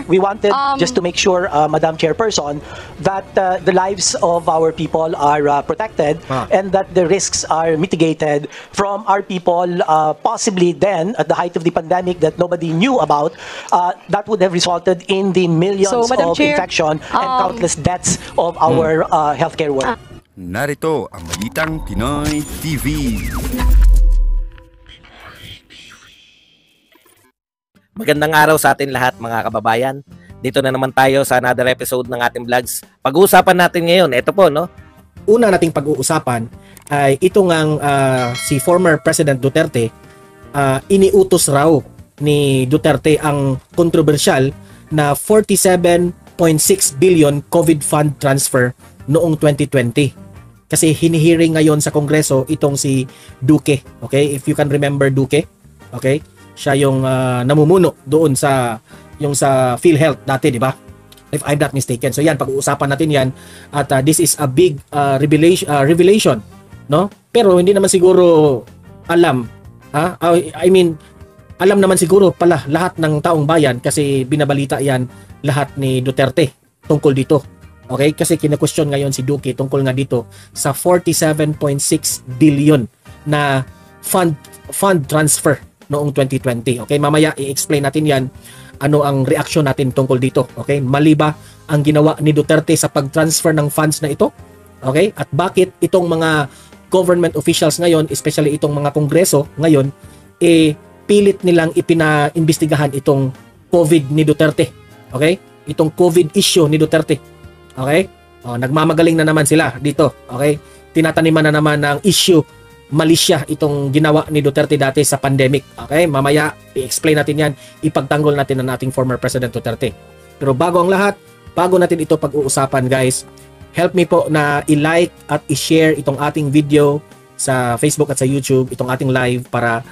We wanted just to make sure, Madam Chairperson, that the lives of our people are protected and that the risks are mitigated from our people, possibly then at the height of the pandemic that nobody knew about, that would have resulted in the millions of infection and countless deaths of our healthcare workers. Narito ang Balitang Pinoy TV. Magandang araw sa atin lahat mga kababayan. Dito na naman tayo sa another episode ng ating vlogs. Pag-uusapan natin ngayon, ito po no. Una nating pag-uusapan ay ito ngang si former President Duterte, iniutos raw ni Duterte ang kontrobersyal na 47.6 billion COVID fund transfer noong 2020. Kasi hinihearing ngayon sa Kongreso itong si Duque. Okay? If you can remember Duque. Okay? Siya yung namumuno doon sa PhilHealth dati, di ba? If I'm not mistaken. So yan, pag-uusapan natin yan at this is a big revelation, no? Pero hindi naman siguro alam, I mean, alam naman siguro pala lahat ng taong bayan kasi binabalita yan lahat ni Duterte tungkol dito. Okay? Kasi kina-question ngayon si Duque tungkol nga dito sa 47.6 billion na fund transfer noong 2020. Okay, mamaya i-explain natin yan ano ang reaksyon natin tungkol dito. Okay, mali ba ang ginawa ni Duterte sa pag-transfer ng funds na ito? Okay, at bakit itong mga government officials ngayon, especially itong mga kongreso ngayon, pilit nilang ipina-imbestigahan itong COVID ni Duterte. Okay, itong COVID issue ni Duterte. Okay, nagmamagaling na naman sila dito. Okay, tinataniman na naman ng issue mali siya itong ginawa ni Duterte dati sa pandemic. Okay? Mamaya, i-explain natin yan. Ipagtanggol natin ang ating former President Duterte. Pero bago ang lahat, bago natin ito pag-uusapan guys, help me po na i-like at i-share itong ating video sa Facebook at sa YouTube, itong ating live para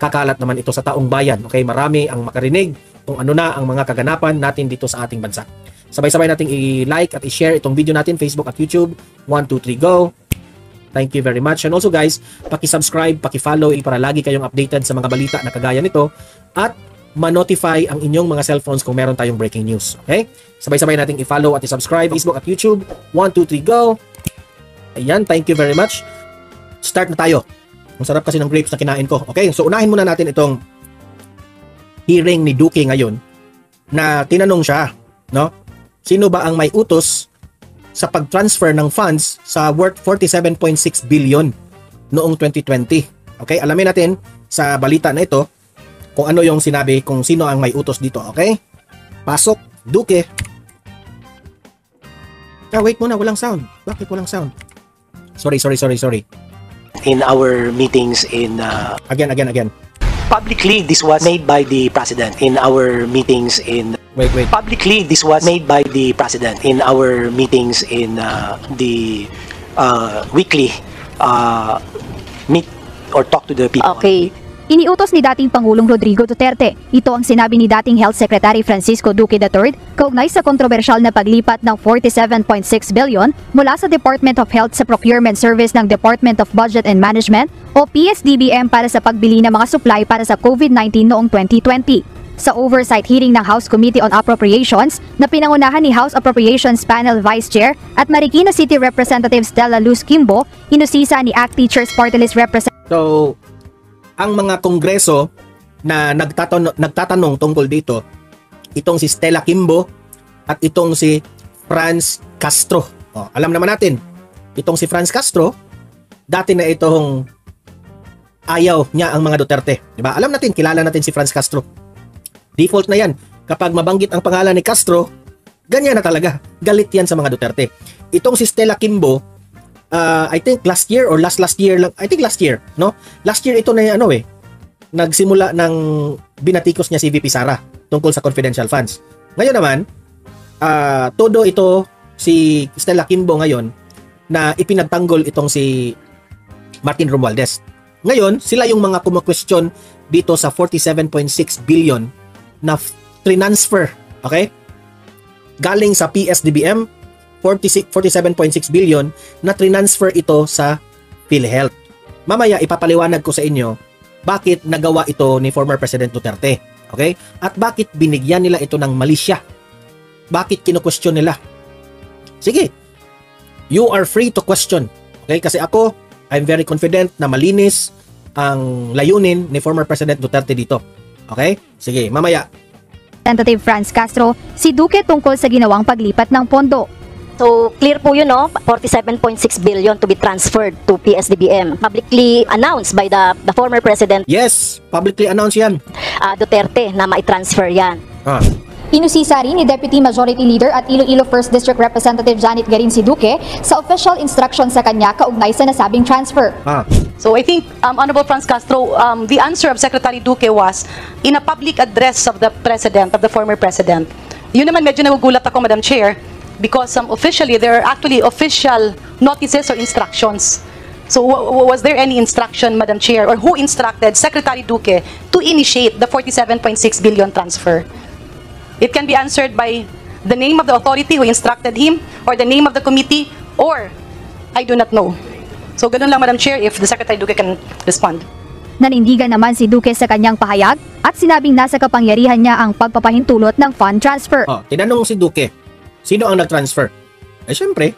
kakalat naman ito sa taong bayan. Okay? Marami ang makarinig kung ano na ang mga kaganapan natin dito sa ating bansa. Sabay-sabay nating i-like at i-share itong video natin, Facebook at YouTube. 1, 2, 3, go! Thank you very much. And also guys, paki-subscribe, paki-follow para lagi kayong updated sa mga balita na kagaya nito at ma-notify ang inyong mga cellphones kung meron tayong breaking news. Okay? Sabay-sabay nating i-follow at i-subscribe Facebook at YouTube. 1, 2, 3, go! Ayan, thank you very much. Start na tayo. Ang sarap kasi ng grapes na kinain ko. Okay, so unahin muna natin itong hearing ni Duque ngayon na tinanong siya, no? Sino ba ang may utos sa pag-transfer ng funds sa worth 47.6 billion noong 2020. Okay, alamin natin sa balita na ito kung ano yung sinabi, kung sino ang may utos dito. Okay, pasok, Duque. Wait muna, walang sound. Bakit walang sound? Sorry. In our meetings in... Again. Publicly, this was made by the President in our meetings in... Wait. Publicly, this was made by the President in our meetings in the weekly meet or talk to the people. Okay. Iniutos ni dating Pangulong Rodrigo Duterte. Ito ang sinabi ni dating Health Secretary Francisco Duque III kaugnay sa kontrobersyal na paglipat ng 47.6 billion mula sa Department of Health sa Procurement Service ng Department of Budget and Management o PSDBM para sa pagbili ng mga supply para sa COVID-19 noong 2020. Sa oversight hearing ng House Committee on Appropriations na pinangunahan ni House Appropriations Panel Vice Chair at Marikina City Representative Stella Luz Kimbo, inusisa ni ACT Teachers Party List Representative. So, ang mga kongreso na nagtatanong tungkol dito, itong si Stella Kimbo at itong si Franz Castro. Alam naman natin, itong si Franz Castro, dati na itong ayaw niya ang mga Duterte. Diba? Alam natin, kilala natin si Franz Castro. Default na yan. Kapag mabanggit ang pangalan ni Castro, ganyan na talaga. Galit yan sa mga Duterte. Itong si Stella Kimbo, I think last year or last year lang. I think last year, no? Last year ito na nagsimula ng binatikos niya si VP Sara tungkol sa confidential funds. Ngayon naman, todo ito si Stella Kimbo ngayon na ipinagtanggol itong si Martin Romualdez. Ngayon, sila yung mga kumu-question dito sa 47.6 billion na transfer, okay? Galing sa PSDBM, 47.6 billion na transfer ito sa PhilHealth. Mamaya ipapaliwanag ko sa inyo bakit nagawa ito ni former President Duterte. Okay? At bakit binigyan nila ito ng mali siya? Bakit kino-question nila? Sige, you are free to question. Okay? Kasi ako, I'm very confident na malinis ang layunin ni former President Duterte dito. Okay? Sige, mamaya. Representative Franz Castro, si Duque tungkol sa ginawang paglipat ng pondo. So, clear po yun, no? 47.6 billion to be transferred to PSDBM. Publicly announced by the former President Yes, publicly announced yan. Duterte na mai-transfer yan. Ah. Inusisa rin ni Deputy Majority Leader at Iloilo 1st District Representative Janet Garin si Duque sa official instruction sa kanya kaugnay sa nasabing transfer. Ah. So I think, Honorable Franz Castro, the answer of Secretary Duque was in a public address of the President, of the former President. Yun naman medyo nagugulat ako, Madam Chair, because officially, there are actually official notices or instructions. So was there any instruction, Madam Chair, or who instructed Secretary Duque to initiate the 47.6 billion transfer? It can be answered by the name of the authority who instructed him, or the name of the committee, or I do not know. So ganun lang, Madam Chair, if the Secretary Duque can respond. Nanindigan naman si Duque sa kanyang pahayag at sinabing nasa kapangyarihan niya ang pagpapahintulot ng fund transfer. Oh, tinanong si Duque, sino ang nag-transfer? Eh syempre,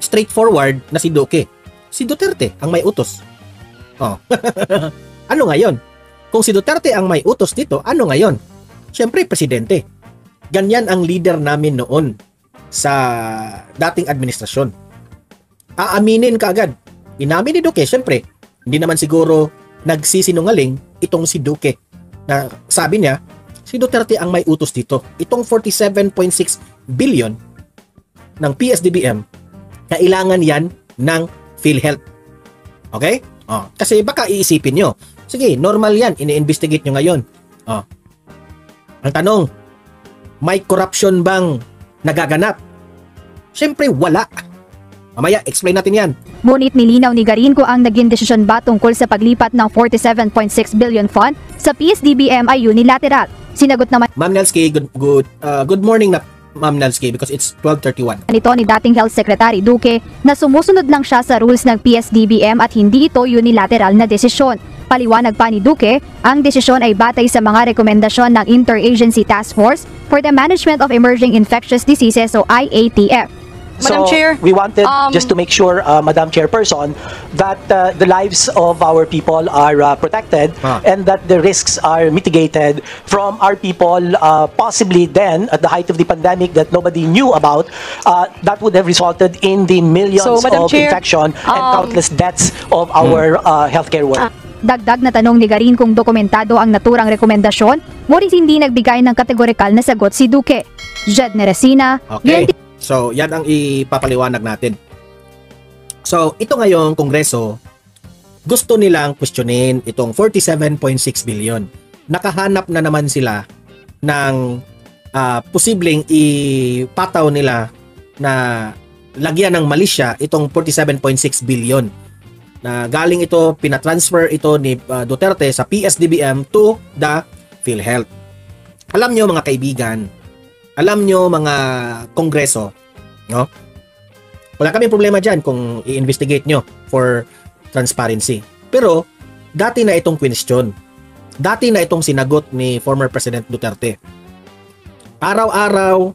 straightforward na si Duque. Si Duterte ang may utos. Oh. Ano ngayon? Kung si Duterte ang may utos dito, ano ngayon? Syempre, presidente. Ganyan ang leader namin noon sa dating administrasyon. Aaminin ka agad. Inamin ni Duque, syempre, hindi naman siguro nagsisinungaling itong si Duque. Na sabi niya, si Duterte ang may utos dito. Itong 47.6 billion ng PSDBM, kailangan yan ng PhilHealth. Okay? Oh, kasi baka iisipin nyo, sige, normal yan, ini-investigate nyo ngayon. Oh. Ang tanong, may corruption bang nagaganap? Siyempre, wala. Mamaya, explain natin yan. Ngunit nilinaw ni Garin kung ang naging desisyon ba tungkol sa paglipat ng 47.6 billion fund sa PSDBM ay unilateral. Sinagot naman Ma'am Nelsky, good morning na Ma'am Nelsky because it's 12:31. nito ni dating Health Secretary Duque na sumusunod lang siya sa rules ng PSDBM at hindi ito unilateral na desisyon. Paliwanag pa ni Duque, ang desisyon ay batay sa mga rekomendasyon ng Interagency Task Force for the Management of Emerging Infectious Diseases o IATF. Madam Chair, we wanted just to make sure, Madam Chairperson, that the lives of our people are protected and that the risks are mitigated from our people, possibly then, at the height of the pandemic that nobody knew about, that would have resulted in the millions So, Madam of Chair, infection and countless deaths of our healthcare workers. Dagdag na tanong ni Garin kung dokumentado ang naturang rekomendasyon, ngunit hindi nagbigay ng kategorikal na sagot si Duque. Jed Neresina, Okay. So, yan ang ipapaliwanag natin. So, ito ngayong Kongreso, gusto nilang questionin itong 47.6 billion. Nakahanap na naman sila ng posibleng ipataw nila na lagyan ng mali siya itong 47.6 billion. Na galing ito, pinatransfer ito ni Duterte sa PSDBM to the PhilHealth. Alam nyo mga kaibigan, alam nyo mga Kongreso, no? Wala kaming problema dyan kung i-investigate nyo for transparency. Pero, dati na itong question. Dati na itong sinagot ni former President Duterte. Araw-araw,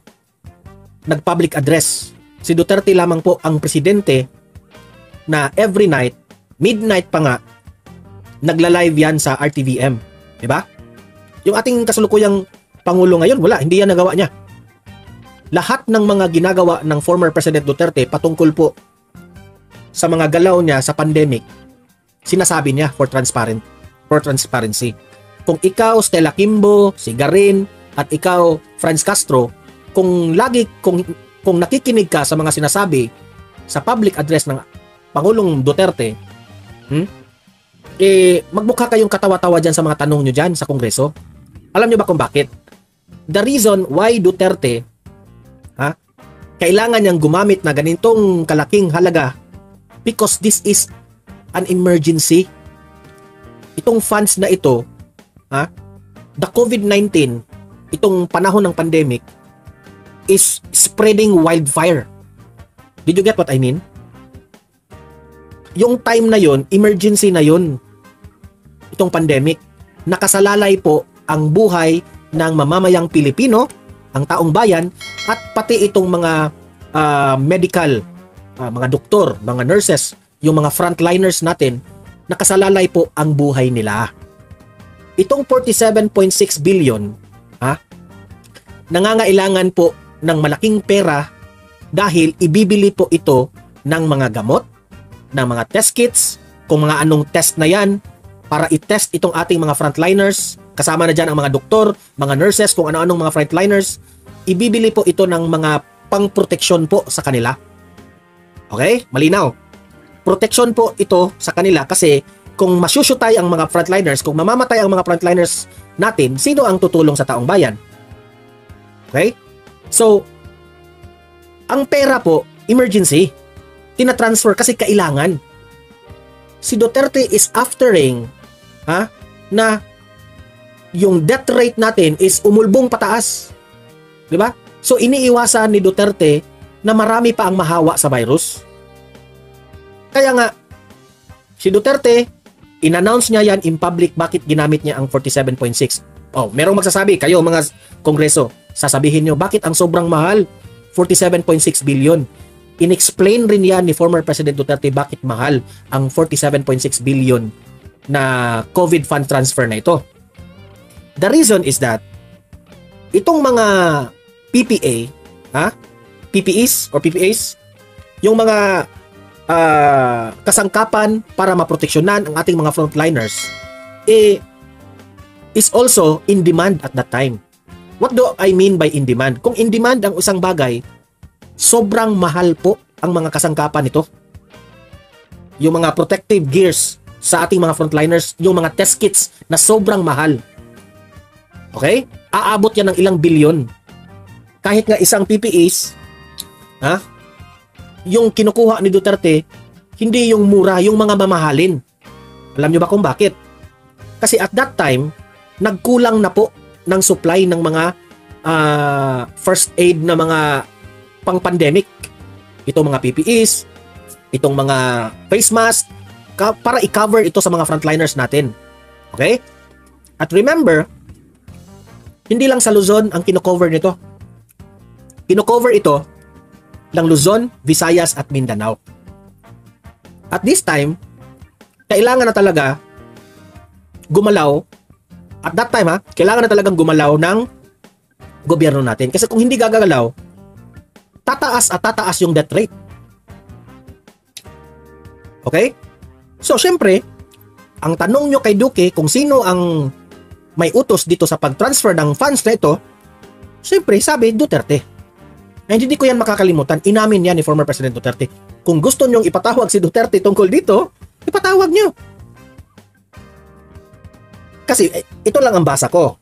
nag-public address. Si Duterte lamang po ang presidente na every night, midnight pa nga, nagla-live yan sa RTVM. Diba? Yung ating kasalukuyang Pangulo ngayon, wala. Hindi yan nagawa niya. Lahat ng mga ginagawa ng former President Duterte patungkol po sa mga galaw niya sa pandemic, sinasabi niya for transparency. Kung ikaw, Stella Kimbo, si Garin, at ikaw, Franz Castro, kung nakikinig ka sa mga sinasabi sa public address ng Pangulong Duterte, magmukha kayong katawa-tawa dyan sa mga tanong nyo dyan sa Kongreso. Alam nyo ba kung bakit? The reason why Duterte kailangan niyang gumamit na ganitong kalaking halaga because this is an emergency. Itong funds na ito, the COVID-19, itong panahon ng pandemic, is spreading wildfire. Did you get what I mean? Yung time na yon, emergency na yon. Itong pandemic, nakasalalay po ang buhay ng mamamayang Pilipino, ang taong bayan, at pati itong mga medical, mga doktor, mga nurses, yung mga frontliners natin, nakasalalay po ang buhay nila. Itong 47.6 billion, nangangailangan po ng malaking pera dahil ibibili po ito ng mga gamot, ng mga test kits, kung mga anong test na yan, para i-test itong ating mga frontliners, kasama na dyan ang mga doktor, mga nurses, kung ano-anong mga frontliners, ibibili po ito ng mga pang-proteksyon po sa kanila. Okay? Malinaw. Proteksyon po ito sa kanila kasi kung masyusyutay ang mga frontliners, kung mamamatay ang mga frontliners natin, sino ang tutulong sa taong bayan? Okay? So, ang pera po, emergency. Tina-transfer kasi kailangan. Si Duterte is aftering na yung death rate natin is umulbong pataas. Di ba? So, iniiwasan ni Duterte na marami pa ang mahawa sa virus. Kaya nga, si Duterte, in-announce niya yan in public bakit ginamit niya ang 47.6. Oh, merong magsasabi, kayo mga kongreso, sasabihin nyo, bakit ang sobrang mahal? 47.6 billion. In-explain rin yan ni former President Duterte bakit mahal ang 47.6 billion na COVID fund transfer na ito. The reason is that itong mga PPA, PPEs or PPAs, yung mga kasangkapan para maproteksyonan ang ating mga frontliners, is also in demand at that time. What do I mean by in demand? Kung in demand ang isang bagay, sobrang mahal po ang mga kasangkapan nito. Yung mga protective gears sa ating mga frontliners, yung mga test kits na sobrang mahal. Okay? Aabot yan ng ilang bilyon. Kahit nga isang PPEs, yung kinukuha ni Duterte, hindi yung mura, yung mga mamahalin. Alam nyo ba kung bakit? Kasi at that time, nagkulang na po ng supply ng mga first aid na mga pang-pandemic. Itong mga PPEs, itong mga face mask, para i-cover ito sa mga frontliners natin. Okay? At remember, hindi lang sa Luzon ang kino-cover nito. Kino-cover ito ng Luzon, Visayas at Mindanao. At this time, kailangan na talaga gumalaw. At that time, kailangan na talagang gumalaw ng gobyerno natin. Kasi kung hindi gagalaw, tataas at tataas yung death rate. Okay? So, syempre, ang tanong nyo kay Duque kung sino ang may utos dito sa pag-transfer ng funds na ito, syempre, sabi, Duterte. Ay, hindi ko yan makakalimutan. Inamin yan ni former President Duterte. Kung gusto nyong ipatawag si Duterte tungkol dito, ipatawag nyo. Kasi ito lang ang basa ko.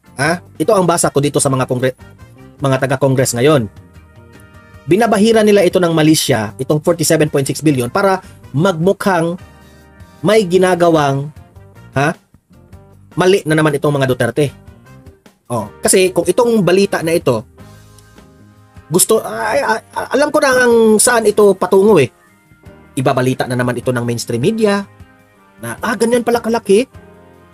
Ito ang basa ko dito sa mga taga-Congress ngayon. Binabahira nila ito ng malisya, itong 47.6 billion, para magmukhang may ginagawang mali na naman itong mga Duterte. Kasi kung itong balita na ito, alam ko na ang saan ito patungo eh. Ibabalita na naman ito ng mainstream media na ganyan pala kalaki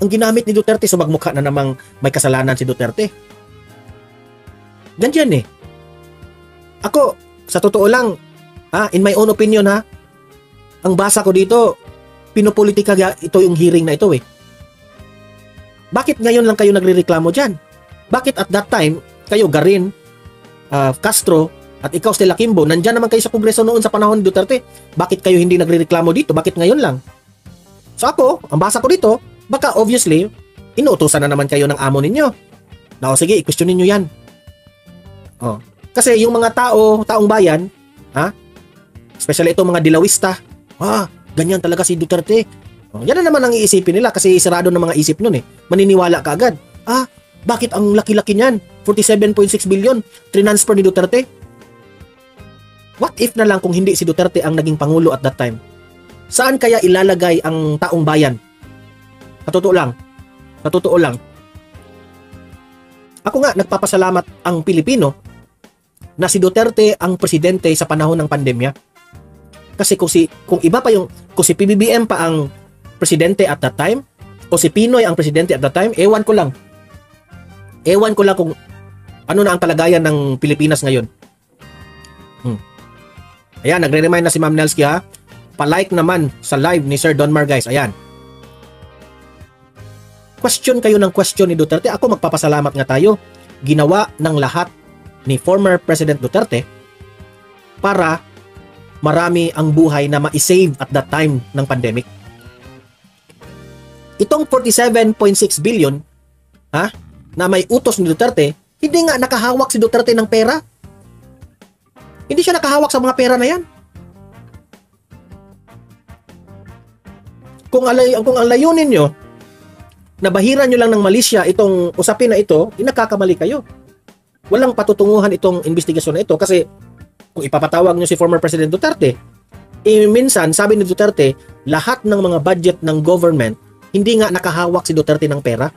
ang ginamit ni Duterte, so magmukha na namang may kasalanan si Duterte. Ganyan eh. Ako, sa totoo lang, in my own opinion ang basa ko dito, pinopolitika ito yung hearing na ito eh. Bakit ngayon lang kayo nagrereklamo dyan? Bakit at that time, kayo Garin, Castro, at ikaw Stella Kimbo, nandyan naman kayo sa Kongreso noon sa panahon ni Duterte. Bakit kayo hindi nagrereklamo dito? Bakit ngayon lang? So ako, ang basa ko dito, baka obviously, inuutosan na naman kayo ng amo ninyo. Na sige, i-questionin nyo yan. Kasi yung mga taong bayan, especially itong mga dilawista, ganyan talaga si Duterte. Yan na naman ang iisipin nila kasi sarado na mga isip nun eh. Maniniwala ka agad. Bakit ang laki-laki niyan? 47.6 billion, transfer ni Duterte. What if na lang kung hindi si Duterte ang naging pangulo at that time? Saan kaya ilalagay ang taong bayan? Sa totoo lang. Ako nga, nagpapasalamat ang Pilipino na si Duterte ang presidente sa panahon ng pandemya. Kasi kung si PBBM pa ang presidente at that time, o si Pinoy ang presidente at that time, ewan ko lang. Ewan ko lang kung ano na ang kalagayan ng Pilipinas ngayon. Ayan, nagre-remind na si Ma'am Nelsky ha. Pa-like naman sa live ni Sir Donmar guys. Ayan. Question kayo ng question ni Duterte. Ako magpapasalamat nga tayo. Ginawa ng lahat ni former President Duterte para marami ang buhay na ma-save at that time ng pandemic. Itong 47.6 billion na may utos ni Duterte, hindi nga nakahawak si Duterte ng pera. Hindi siya nakahawak sa mga pera na yan. Kung ang layunin nyo, nabahiran nyo lang ng malisya itong usapin na ito, inakakamali kayo. Walang patutunguhan itong investigasyon na ito kasi kung ipapatawag nyo si former President Duterte, minsan, sabi ni Duterte, lahat ng mga budget ng government, hindi nga nakahawak si Duterte ng pera.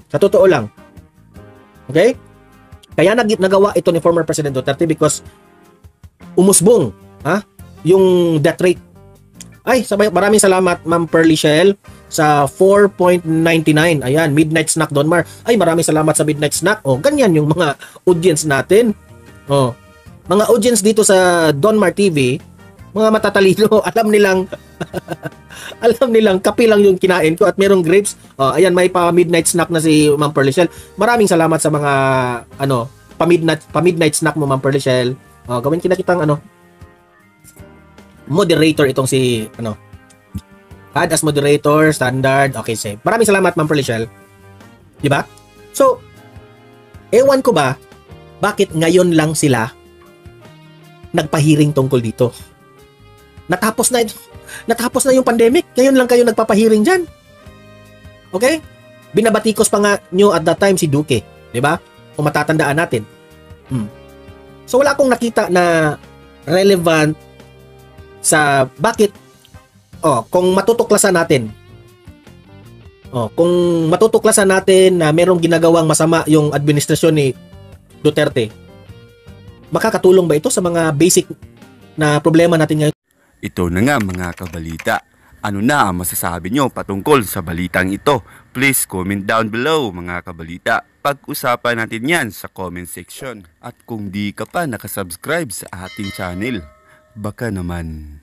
Sa totoo lang. Okay? Kaya nagawa ito ni former President Duterte because umusbong yung death rate. Ay, maraming salamat Ma'am Pearly Shell sa 4.99. Ayan, Midnight Snack Donmar. Ay, maraming salamat sa Midnight Snack. Oh, ganyan yung mga audience natin. Oh, mga audience dito sa Donmar TV, mga matatalino, alam nilang kape lang yung kinain ko at merong grapes. Oh, ayan, may pa midnight snack na si Ma'am Pearly Shell. Maraming salamat sa mga pa-midnight snack mo Ma'am Pearly Shell. Oh, gawin kitang moderator itong si add as moderator, standard. Okay, save. Maraming salamat Ma'am Pearly Shell. Di ba? So, ewan ko ba bakit ngayon lang sila nagpahiring tungkol dito. Natapos na yung pandemic. Ngayon lang kayo nagpapahiring dyan. Okay? Binabatikos pa nga nyo at that time si Duque. Diba? Kung matatandaan natin. So wala akong nakita na relevant sa bakit kung matutuklasan natin na merong ginagawang masama yung administrasyon ni Duterte, makakatulong ba ito sa mga basic na problema natin ngayon? Ito na nga mga kabalita. Ano na ang masasabi nyo patungkol sa balitang ito? Please comment down below mga kabalita. Pag-usapan natin yan sa comment section. At kung di ka pa nakasubscribe sa ating channel, baka naman